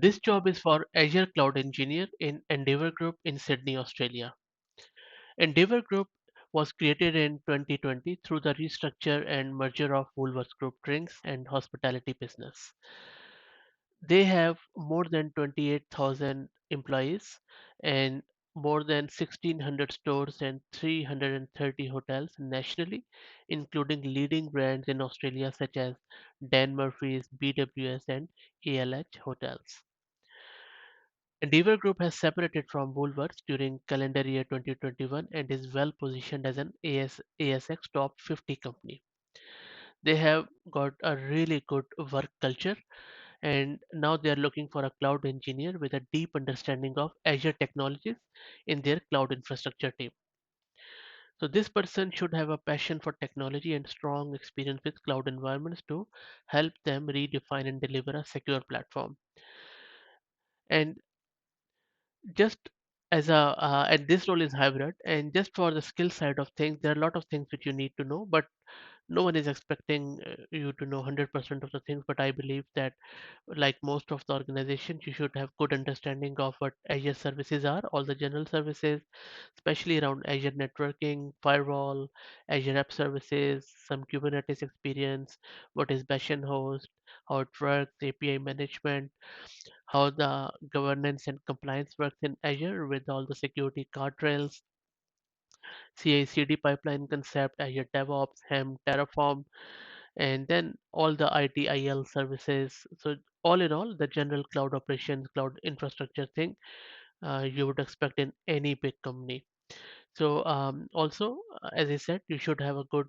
This job is for Azure Cloud Engineer in Endeavour Group in Sydney, Australia. Endeavour Group was created in 2020 through the restructure and merger of Woolworths Group drinks and hospitality business. They have more than 28,000 employees and more than 1,600 stores and 330 hotels nationally, including leading brands in Australia such as Dan Murphy's, BWS, and ALH Hotels. Endeavour Group has separated from Woolworths during calendar year 2021 and is well positioned as an ASX top 50 company. They have got a really good work culture, and now they are looking for a cloud engineer with a deep understanding of Azure technologies in their cloud infrastructure team. So this person should have a passion for technology and strong experience with cloud environments to help them redefine and deliver a secure platform. And just as a and this role is hybrid, and just for the skill side of things, there are a lot of things which you need to know, but no one is expecting you to know 100% of the things. But I believe that, like most of the organizations, you should have good understanding of what Azure services are, all the general services, especially around Azure networking, firewall, Azure app services, some Kubernetes experience, what is Bastion host, how it works, API management, how the governance and compliance works in Azure with all the security guardrails, CI/CD pipeline concept, Azure DevOps, HEM, Terraform, and then all the ITIL services. So all in all, the general cloud operations, cloud infrastructure thing you would expect in any big company. So also, as I said, you should have a good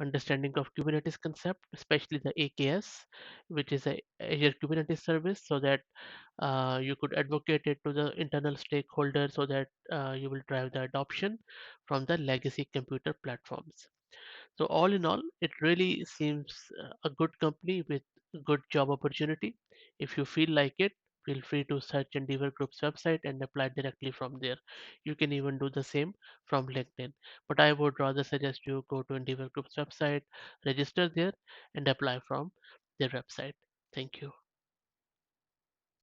understanding of Kubernetes concept, especially the AKS, which is a Azure Kubernetes service, so that you could advocate it to the internal stakeholders so that you will drive the adoption from the legacy computer platforms. So all in all, it really seems a good company with good job opportunity. If you feel like it, feel free to search Endeavour Group's website and apply directly from there. You can even do the same from LinkedIn. But I would rather suggest you go to Endeavour Group's website, register there, and apply from their website. Thank you.